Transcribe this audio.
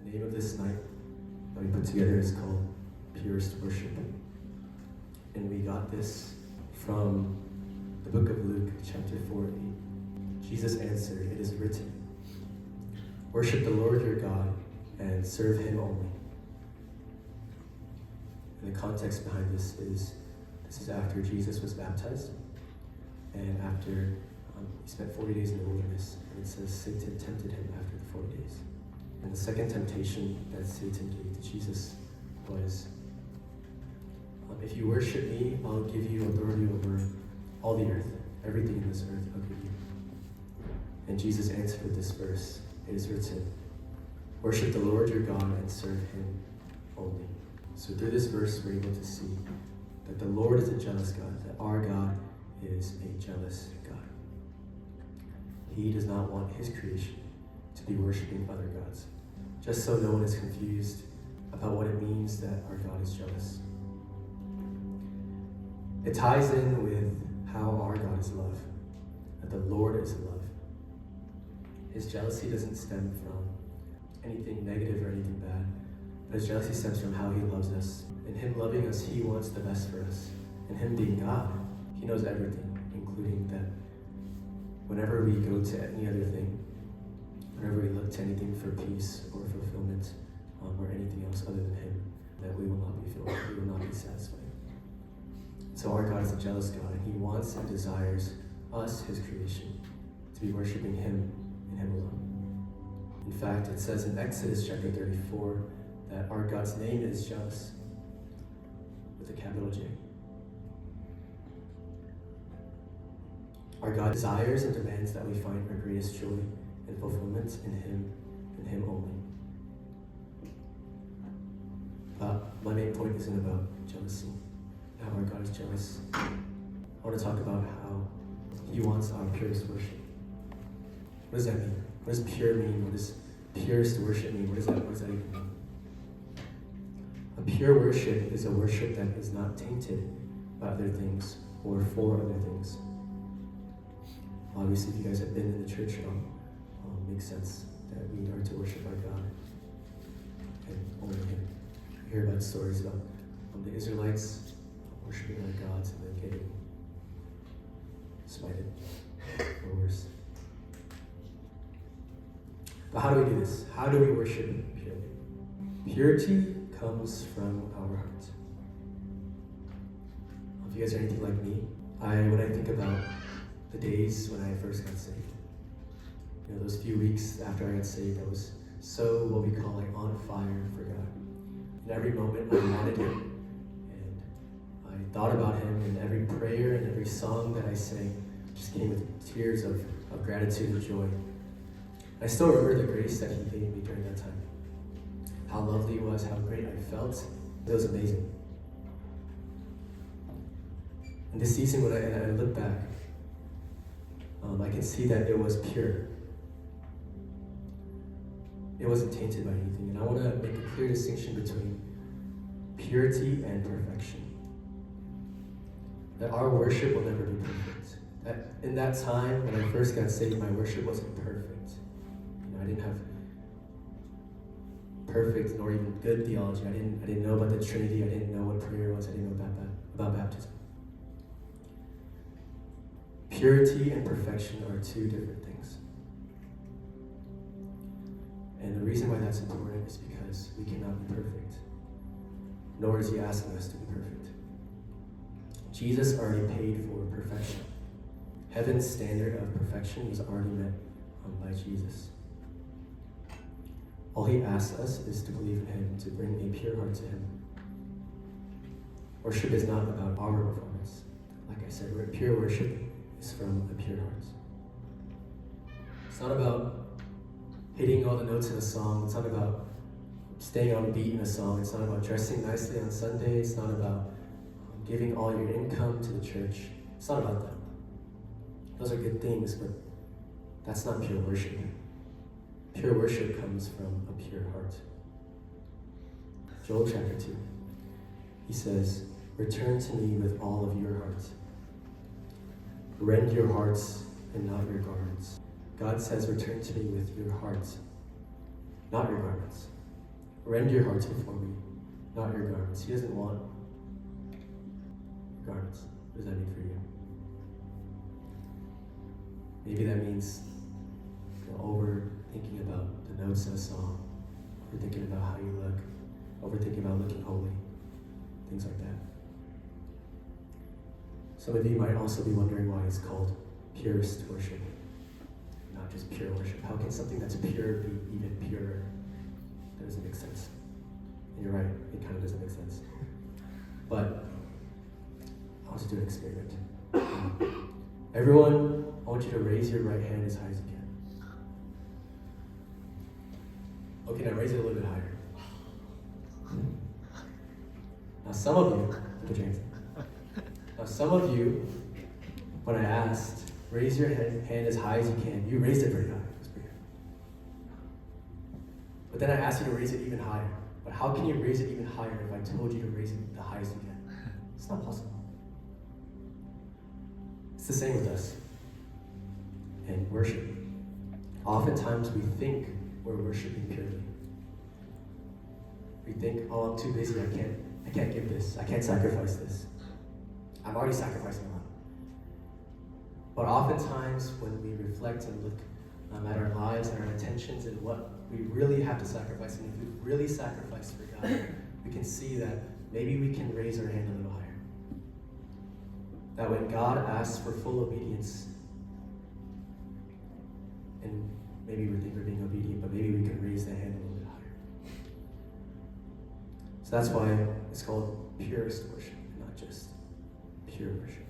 The name of this night that we put together is called Purest Worship. And we got this from the book of Luke, chapter 4:8. Jesus answered, "It is written, worship the Lord your God and serve him only." And the context behind this is after Jesus was baptized, and after he spent 40 days in the wilderness, and it says Satan tempted him after the 40 days. And the second temptation that Satan gave to Jesus was, if you worship me, I'll give you authority over all the earth. Everything in this earth I'll give you. And Jesus answered with this verse, "It is written, worship the Lord your God and serve him only." So through this verse, we're able to see that the Lord is a jealous God, that our God is a jealous God. He does not want his creation to be worshiping other gods. Just so no one is confused about what it means that our God is jealous. It ties in with how our God is love, that the Lord is love. His jealousy doesn't stem from anything negative or anything bad, but his jealousy stems from how he loves us. In him loving us, he wants the best for us. And him being God, he knows everything, including that whenever we go to any other thing, whenever we look to anything for peace or fulfillment, or anything else other than him, that we will not be filled, we will not be satisfied. So our God is a jealous God, and he wants and desires us, his creation, to be worshiping him and him alone. In fact, it says in Exodus chapter 34 that our God's name is jealous, with a capital J. Our God desires and demands that we find our greatest joy and fulfillment in him and him only. My main point isn't about jealousy, how our God is jealous. I want to talk about how he wants our purest worship. What does that mean? What does pure mean? What does purest worship mean? What does that even mean? A pure worship is a worship that is not tainted by other things or for other things. Obviously, if you guys have been in the church, it makes sense that we are to worship our God and only him. You hear about stories about the Israelites worshiping other gods and then getting smited or worse. But how do we do this? How do we worship purely? Purity comes from our heart. If you guys are anything like me, when I think about the days when I first got saved, those few weeks after I got saved, I was so what we call on fire for God. In every moment I wanted him, and I thought about him, and every prayer and every song that I sang just came with tears of gratitude and joy. I still remember the grace that he gave me during that time. How lovely it was, how great I felt. It was amazing. And this season, when I look back, I can see that it was pure. It wasn't tainted by anything. And I want to make a clear distinction between purity and perfection. That our worship will never be perfect. That in that time, when I first got saved, my worship wasn't perfect. I didn't have perfect nor even good theology. I didn't know about the Trinity. I didn't know what prayer was. I didn't know about baptism. Purity and perfection are two different things. And the reason why that's important is because we cannot be perfect, nor is he asking us to be perfect. Jesus already paid for perfection. Heaven's standard of perfection was already met by Jesus. All he asks us is to believe in him, to bring a pure heart to him. Worship is not about our performance. Like I said, pure worship is from a pure heart. It's not about hitting all the notes in a song. It's not about staying on beat in a song. It's not about dressing nicely on Sunday. It's not about giving all your income to the church. It's not about that. Those are good things, but that's not pure worship. Pure worship comes from a pure heart. Joel chapter 2, he says, "Return to me with all of your heart. Rend your hearts and not your garments." God says, return to me with your heart, not your garments. Rend your hearts before me, not your garments. He doesn't want your garments. What does that mean for you? Maybe that means overthinking about the notes of a song, overthinking about how you look, overthinking about looking holy, things like that. Some of you might also be wondering why it's called purest worship, not just pure worship. How can something that's pure be even purer? That doesn't make sense. And you're right, it kind of doesn't make sense. But I want to do an experiment. Everyone, I want you to raise your right hand as high as you can. Okay, now raise it a little bit higher. Now some of you, put your hands up. Now some of you, when I asked, raise your hand as high as you can, you raised it very high. It was pretty high. But then I asked you to raise it even higher. But how can you raise it even higher if I told you to raise it the highest you can? It's not possible. It's the same with us and worship. Oftentimes we think we're worshiping purely. We think, oh, I'm too busy, I can't give this, I can't sacrifice this. I'm already sacrificing a lot. But oftentimes when we reflect and look at our lives and our intentions and what we really have to sacrifice, and if we really sacrifice for God, we can see that maybe we can raise our hand a little higher. That when God asks for full obedience, and maybe we think we're being obedient, but maybe we can raise the hand a little bit higher. So that's why it's called purest worship, and not just pure worship.